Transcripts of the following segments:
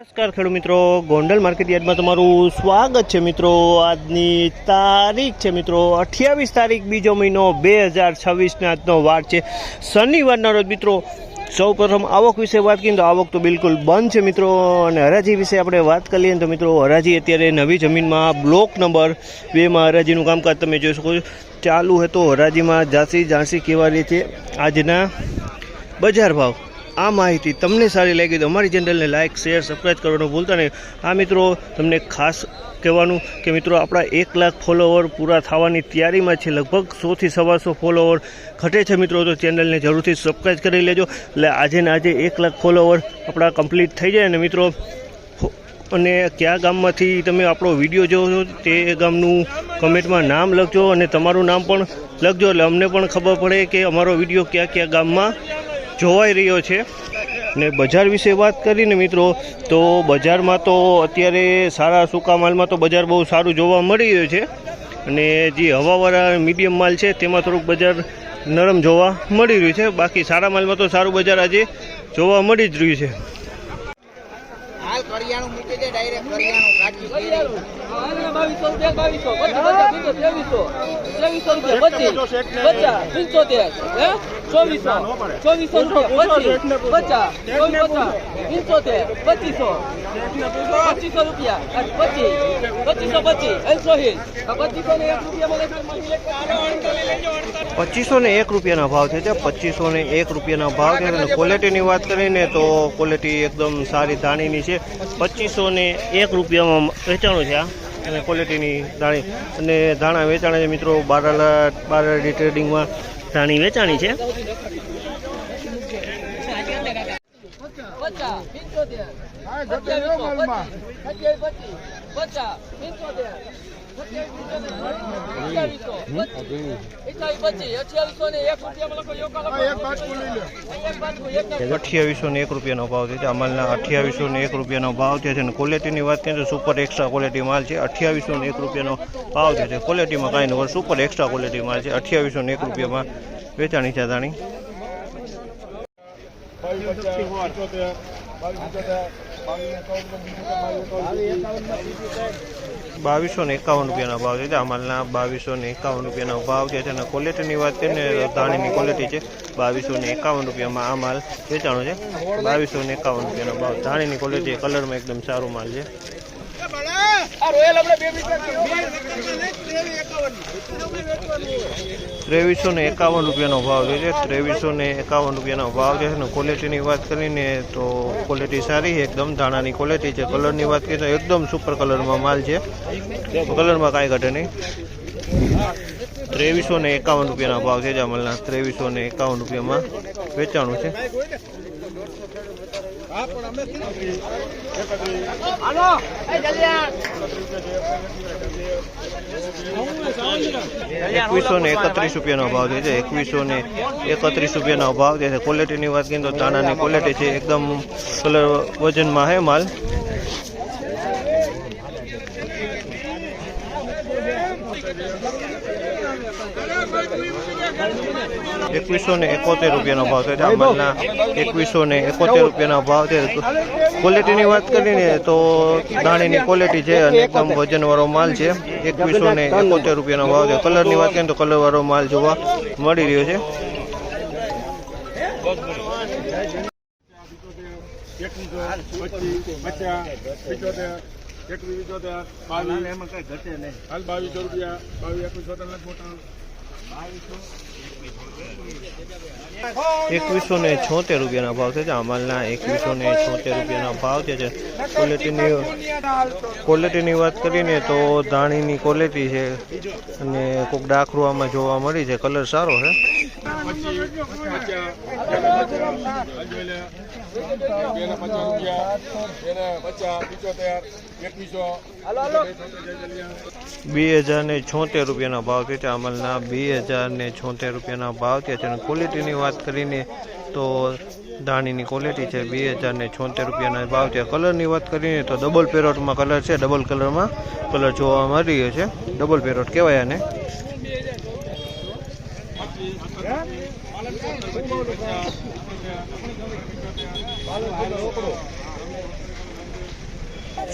નમસ્કાર ખેડૂત મિત્રો, ગોંડલ માર્કેટ યાર્ડમાં તમારું સ્વાગત છે મિત્રો। આજની તારીખ છે મિત્રો 28 તારીખ બીજો મહિનો 2026 આજનો વાર છે શનિવારના રોજ મિત્રો। સૌ પ્રથમ આવક વિશે વાત કરીએ તો આવક તો બિલકુલ બંધ છે મિત્રો। અને હરાજી વિશે આપણે વાત કરીએ તો મિત્રો હરાજી અત્યારે નવી જમીનમાં બ્લોક નંબર 2માં હરાજીનું કામકાજ તમે જોઈ શકો છો ચાલુ છે। તો હરાજીમાં ઝાંસી કેવા રીતે આજના બજાર ભાવ આ માહિતી તમને સારી લાગી તો અમારી ચેનલને લાઇક શેર સબસ્ક્રાઈબ કરવાનું ભૂલતા નહીં। આ મિત્રો તમને ખાસ કહેવાનું કે મિત્રો આપણા 1 લાખ ફોલોવર પૂરા થવાની તૈયારીમાં છે। લગભગ 100 થી 125 ફોલોવર ઘટે છે મિત્રો, તો ચેનલને જરૂરથી સબસ્ક્રાઈબ કરી લેજો। એટલે આજે 1 લાખ ફોલોવર આપણા કમ્પ્લીટ થઈ જાય ને મિત્રો। અને કયા ગામમાંથી તમે આપણો વિડીયો જોવો છો તે ગામનું કમેન્ટમાં નામ લખજો અને તમારું નામ પણ લખજો, એટલે અમને પણ ખબર પડે કે અમારો વિડીયો કયા ગામમાં જોવાઈ રહ્યો છે। ને બજાર વિશે વાત કરીને મિત્રો તો બજારમાં તો અત્યારે સારા સૂકા માલમાં તો બજાર બહુ સારું જોવા મળી રહ્યું છે। અને જે હવાવાળા મીડિયમ માલ છે તેમાં થોડુંક બજાર નરમ જોવા મળી રહ્યું છે। બાકી સારા માલમાં તો સારું બજાર આજે જોવા મળી જ રહ્યું છે। હાલ કરિયાણું મૂકી દે ડાયરેક્ટ કરિયાણું કાચી કેરી 2501 રૂપિયાના ભાવ છે। 2501 રૂપિયાના ભાવ છે। અને ક્વોલિટીની વાત કરીને તો ક્વોલિટી એકદમ સારી ધાણીની છે। 2501 રૂપિયામાં વેચાણું છે આ અને ક્વોલિટીની ધાણી અને ધાણા વેચાણા છે મિત્રો। બારાડી ટ્રેડિંગમાં ધાણી વેચાણી છે। ₹2801 રૂપિયાનો ભાવ છે। અમલના ₹2801 રૂપિયાનો ભાવ છે। અને ક્વોલિટીની વાત કરીએ તો સુપર એક્સ્ટ્રા ક્વોલિટી માલ છે। ₹2801 રૂપિયાનો ભાવ છે। ક્વોલિટીમાં કાંઈ નંબર સુપર એક્સ્ટ્રા ક્વોલિટી માલ છે। ₹2801 રૂપિયામાં વેચાણી છે ધાણી। 2251 રૂપિયાનો ભાવ છે। અમલના 2251 રૂપિયાનો ભાવ છે। અને ક્વોલિટીની વાત કરીએ તો ધાણીની ક્વોલિટી છે। 2251 રૂપિયામાં આ માલ વેચાણો છે। 2251 રૂપિયાનો ભાવ ધાણીની ક્વોલિટી કલરમાં એકદમ સારું માલ છે। 2351 રૂપિયાનો ભાવ છે। 2351 રૂપિયાનો ભાવ છે। અને ક્વોલિટીની વાત કરીને તો ક્વોલિટી સારી છે એકદમ ધાણાની ક્વોલિટી છે। કલરની વાત કરીએ તો એકદમ સુપર કલરમાં માલ છે, કલરમાં કાંઈ ઘટે નહીં। 2351 રૂપિયાના ભાવ છે। અમલના 2351 રૂપિયામાં વેચાણું છે। 2131 રૂપિયાનો ભાવ છે। 2131 રૂપિયાનો ભાવ છે। ક્વોલિટીની વાત કરીએ તો દાણાની ક્વોલિટી છે એકદમ કલર વજનમાં હે માલ। 2171 રૂપિયાનો ભાવ છે। અમલના 2171 રૂપિયાનો ભાવ છે। ક્વોલિટીની વાત કરીને તો દાણીની ક્વોલિટી છે અને એકદમ વજનવાળો માલ છે। 2171 રૂપિયાનો ભાવ છે। કલરની વાત કરીએ તો કલરવાળો માલ જોવા મળી રહ્યો છે। ₹2176 રૂપિયાના ભાવ છે। અમલના 2176 રૂપિયાના ભાવ છે। ક્વોલિટીની વાત કરીને તો ધાણીની ક્વોલિટી છે અને કોઈક ડાખરું આમાં જોવા મળી છે, કલર સારો છે। 2076 રૂપિયાના ભાવ છે। અમલના 2076 રૂપિયાના ભાવ છે। અને ક્વોલિટીની વાત કરીને તો ધાણીની ક્વોલિટી છે। 2076 રૂપિયાના ભાવ છે। કલરની વાત કરીએ તો ડબલ પેરોટમાં કલર છે, ડબલ કલરમાં કલર જોવા મળી રહ્યો છે। ડબલ પેરોટ કહેવાય આને।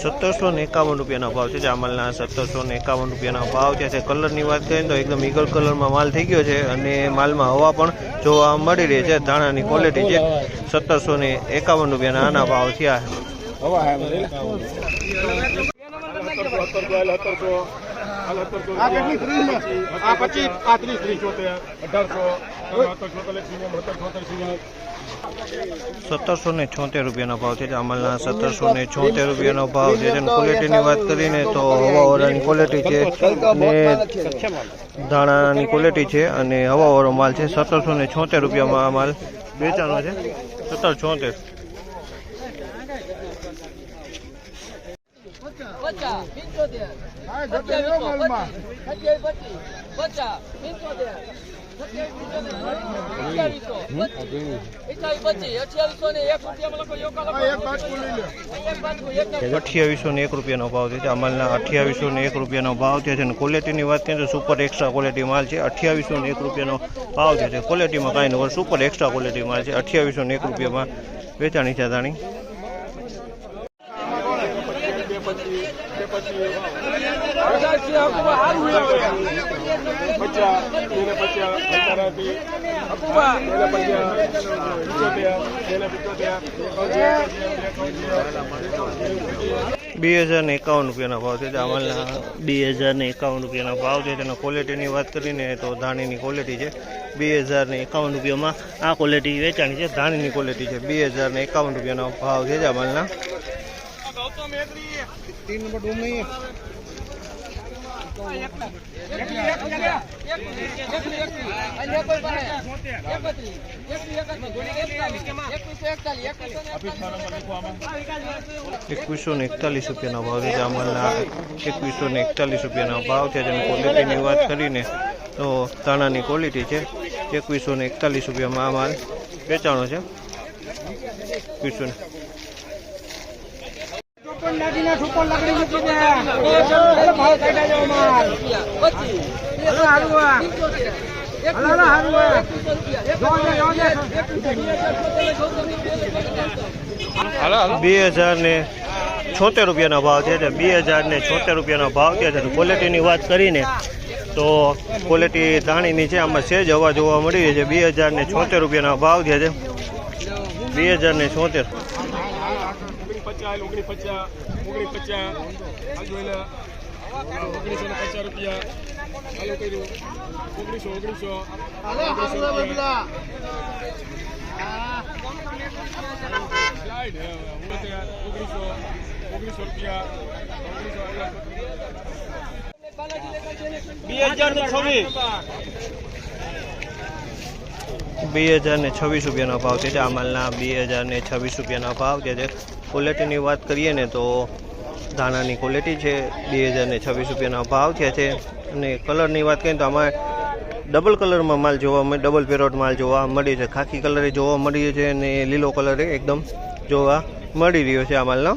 ₹1751 ભાવ છે. આ માલના ₹1751 ભાવ છે. કલરની વાત કરીએ તો એકદમ ઈગલ કલરમાં માલ થઈ ગયો છે અને માલમાં હવા પણ જોવા મળી રહી છે. ધાણાની ક્વોલિટી છે. ₹1751 આના ભાવ થયા. ₹1776 ભાવ છે. અમલના ₹1776 ભાવ છે. ક્વોલિટીની વાત કરીને તો હવાવાળાની ક્વોલિટી છે ને ધાણાની ક્વોલિટી છે અને હવાવાળો માલ છે. ₹1776 આ માલ વેચાનો છે. 1776. ₹2801 ભાવ છે. અમલના ₹2801 ભાવ છે. ક્વોલિટીની વાત કરીએ તો સુપર એક્સ્ટ્રા ક્વોલિટી માલ છે. ₹2801 ભાવ છે. ક્વોલિટીમાં કાંઈ નહીં, સુપર એક્સ્ટ્રા ક્વોલિટી માલ છે. ₹2801 વેચાણી છે ધાણી. ₹2051 ભાવ છે. અમલના ₹2051 ભાવ છે. તેના ક્વોલિટીની વાત કરીને તો ધાણીની ક્વોલિટી છે. ₹2051 આ ક્વોલિટી વેચાણી છે. ધાણીની ક્વોલિટી છે. ₹2051 ભાવ છે. અમલના ₹2141 ભાવ છે. અમલના ₹2141 ભાવ છે. તેની ક્વોલિટીની વાત કરીને તો ધાણાની ક્વોલિટી છે. ₹2141 આ માલ વેચાણો છે. ₹2076 ભાવ છે. ₹2076 ભાવ છે. ક્વોલિટીની વાત કરીને તો ક્વોલિટી ધાણીની છે. આમાં સેજ હવા જોવા મળી રહી છે. ₹2076 ભાવ છે. 2076. ₹2026 ભાવ છે. આ માલના ₹2026 ભાવ છે. ક્વોલિટીની વાત કરીએ ને તો ધાણાની ક્વોલિટી છે. ₹2026 ભાવ છે. અને કલરની વાત કરીએ તો આમાં ડબલ કલરમાં માલ જોવા મળે, ડબલ પેરોટ માલ જોવા મળી છે. ખાકી કલરે જોવા મળી છે અને લીલો કલરે એકદમ જોવા મળી રહ્યો છે આ માલનો.